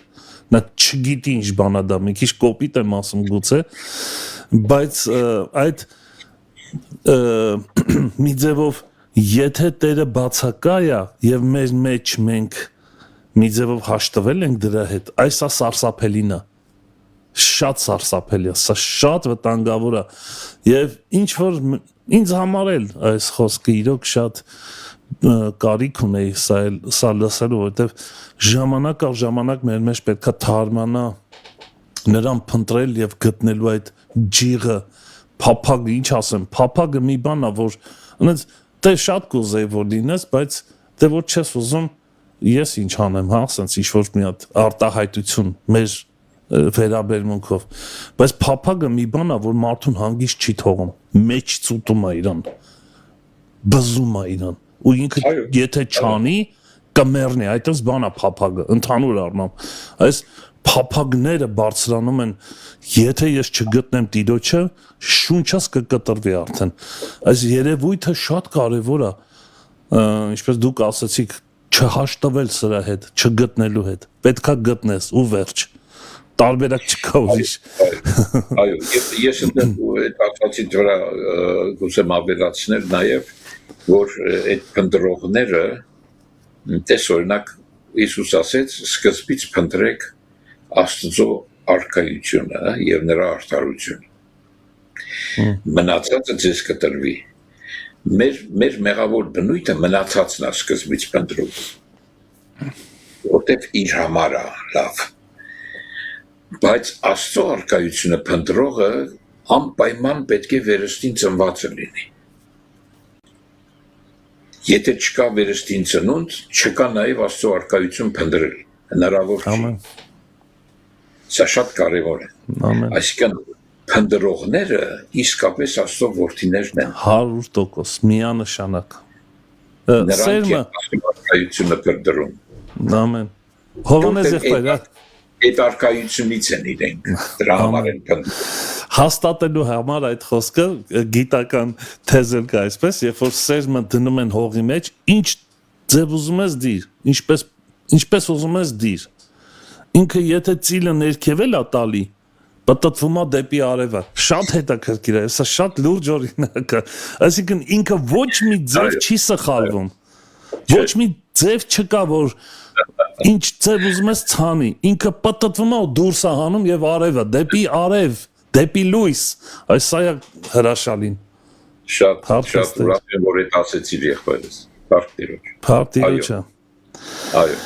նա չգիտի ինչ բան է դա, մի քիչ կոպիտ եմ ասում գուցե, բայց այդ մի ձևով եթե Տերը բացակա է եւ մեր մեջ մենք մի ձևով հաշտվել ենք դրա հետ, այս է սարսափելին է, շատ սարսափելի է, սա շատ վտանգավոր է եւ ինչ որ ինձ համար էլ այս խոսքը իրոք շատ կարիք ունեի սա լսելու, որովհետև ժամանակ առ ժամանակ մեր մեջ պետքա թարմանա նրան փնտրել եւ գտնելու այդ ջիղը, փափագը, ինչ ասեմ, փափագը մի բան է, որ այնց դե շատ կուզեի որ լինես, բայց դե որ չես ուզում, ես ինչ անեմ, հա, ասենց ինչ որ մի հատ արտահայտություն մեր վերաբերմունքով, բայց փափագը մի բան է, որ մարդուն հանգիստ չի թողում, մեջ ծուտում է իրան, բզում է իրան, ու ինքը եթե չանի, կմեռնի, այդպես բան է փափագը, ընդհանուր առմամբ, այս փափագները բարձրանում են, եթե ես չգտնեմ Տիրոջը, շունչս կկտրվի արդեն, այս երևույթը շատ կարևոր է, ինչպես դուք ասացիք, չհաշտվել սրա հետ, չգտնելու հետ, պետքա գտնես ու վերջ, տարբերակ չկա ուրիշ։ Այո, ես այդ ասացի դրա գուցեմ ավելացնել նաև, որ այդ փնտրողները, տես օրինակ Հիսուս ասեց, սկզբից փնտրեք Աստծո արքայությունը եւ նրա արդարությունը։ Մնացածը ձեզ կտրվի։ Մեր մեղավոր բնույթը մնացածն է սկզբից փնտրում։ Որտեւ իր համար է լավ։ Բայց Աստծո արքայությունը փնտրողը անպայման պետք է վերստին ծնվածը լինի։ Եթե չկա վերստին ծնունդ, չկա նաև Աստծո արքայություն փնտրել, հնարավոր չի։ Սա շատ կարևոր է։ Այսինքն փնտրողները իսկապես Աստծո որդիներն են։ 100% միանշանակ։ Նրանք արքայությունը փնտրում։ Ամեն։ Հովանես եղբայր, այդ արքայությունից են իրենք, դրա համար են փնտրում։ Հաստատելու համար այդ խոսքը գիտական թեզել կա այսպես, երբ որ սերմը դնում են հողի մեջ, ինչ ձև ուզում ես դիր, ինչպես ուզում ես դիր։ Ինքը եթե ծիլը ներքևել է տալի, պատտվում է դեպի արևը։ Շատ հետաքրքիր է, սա շատ լուրջ օրինակ է։ Այսինքն ինքը ոչ մի ձև չի սխալվում։ Ոչ մի ձև չկա, որ ինչ ձև ուզում ես ցանի, ինքը պատտվում է ու դուրս է հանում եւ արևը, դեպի արև, դեպի լույս, այս սա է հրաշալին։ Շատ ուրախ եմ, որ այդ ասեցիր եղբայրս, Փառք Տիրոջ։ Փառք Տիրոջը։ Այո։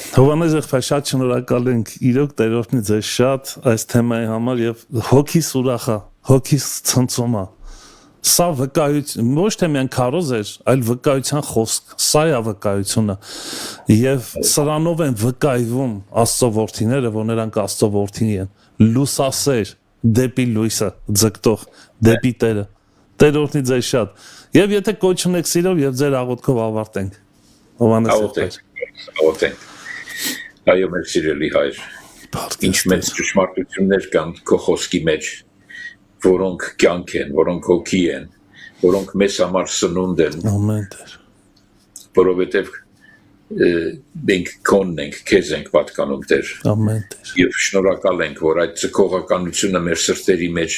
Հովանես եղբայր, շատ շնորհակալ ենք իրոք Տերորդնի ձեզ շատ այս թեմայի համար եւ հոգիս ուրախ է, հոգիս ցնծում է։ Սա վկայություն, ոչ թե միայն քարոզ էր, այլ վկայության խոսք, սա է վկայությունը եւ սրանով են վկայվում Աստծո որդիները, որ նրանք Աստծո որդին են, լուսասեր, դեպի լույսը ձգտող, դեպի Տերը, Տերորդնի ձեզ շատ եւ եթե կոչունեք սիրով եւ ձեր աղոթքով ավարտենք, Հովանես եղբայր։ Աղոթենք։ Այո, մեր սիրելի հայր, ինչ մեծ ճշմարտություններ կան քո խոսքի մեջ, որոնք կյանք են, որոնք հոգի են, որոնք մեզ համար սնունդ են։ Ամեն Տեր։ Որովհետև մենք քոնն ենք, քեզ ենք պատկանում Տեր։ Ամեն Տեր։ Եվ շնորհակալ ենք, որ այդ ցկողականությունը մեր սրտերի մեջ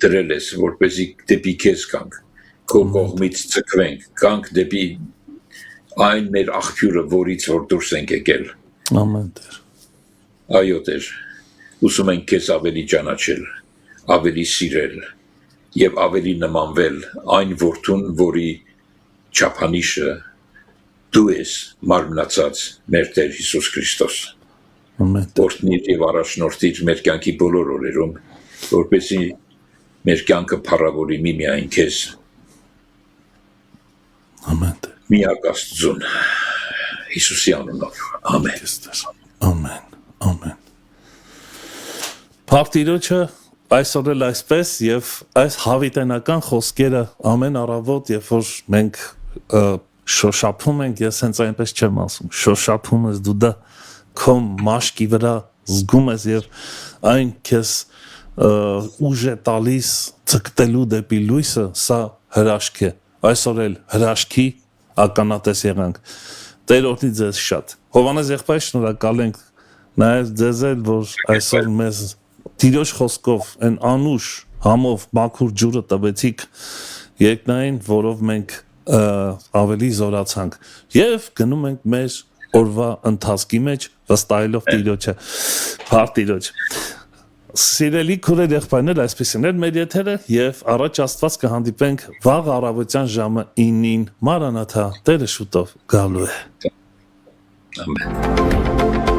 դրել ես, որպեսզի դեպի քեզ գանք, քո կողմից ցկվենք, գանք դեպի այն մեր աղբյուրը, որից որ դուրս ենք եկել։ Ամեն Տեր։ Այո Տեր, ուսում ենք քեզ ավելի ճանաչել, ավելի սիրել եւ ավելի նմանվել այն որդուն, որի չափանիշը դու ես մարմնացած մեր Տեր Հիսուս Քրիստոս։ Ամեն Տեր։ Օրհնիր եւ առաջնորդիր մեր կյանքի բոլոր օրերում, որպեսզի մեր կյանքը փառավորի միմիայն քեզ։ Ամեն Տեր։ Միակ Աստծուն Հիսուսի անունով։ Ամեն։ Ամեն։ Ամեն։ Փառտիրոջը այսօր էլ այսպես եւ այս հավիտենական խոսքերը ամեն առավոտ, երբ որ մենք շոշափում ենք, ես հենց այնպես չեմ ասում, շոշափում ես դու դա քո մաշկի վրա զգում ես եւ այն քեզ ուժ է տալիս ցկտելու դեպի լույսը, սա հրաշք է։ Այսօր էլ հրաշքի ականատես եղանք։ Տեր օրհնի ձեզ շատ։ Հովանես եղբայր, շնորհակալ ենք նաեւ ձեզ էլ, որ այսօր մեզ Տիրոջ խոսքով այն անուշ համով մաքուր ջուրը տվեցիք երկնային, որով մենք ավելի զորացանք եւ գնում ենք մեր օրվա ընթացքի մեջ վստահելով Տիրոջը։ Փառք Տիրոջ։ Սիրելի քուրեր եղբայրներ, այսպեսին էր մեր եթերը եւ առաջ Աստված կհանդիպենք վաղ առավոտյան ժամը 9-ին Մարանաթա, Տերը շուտով գալու է։ Ամեն։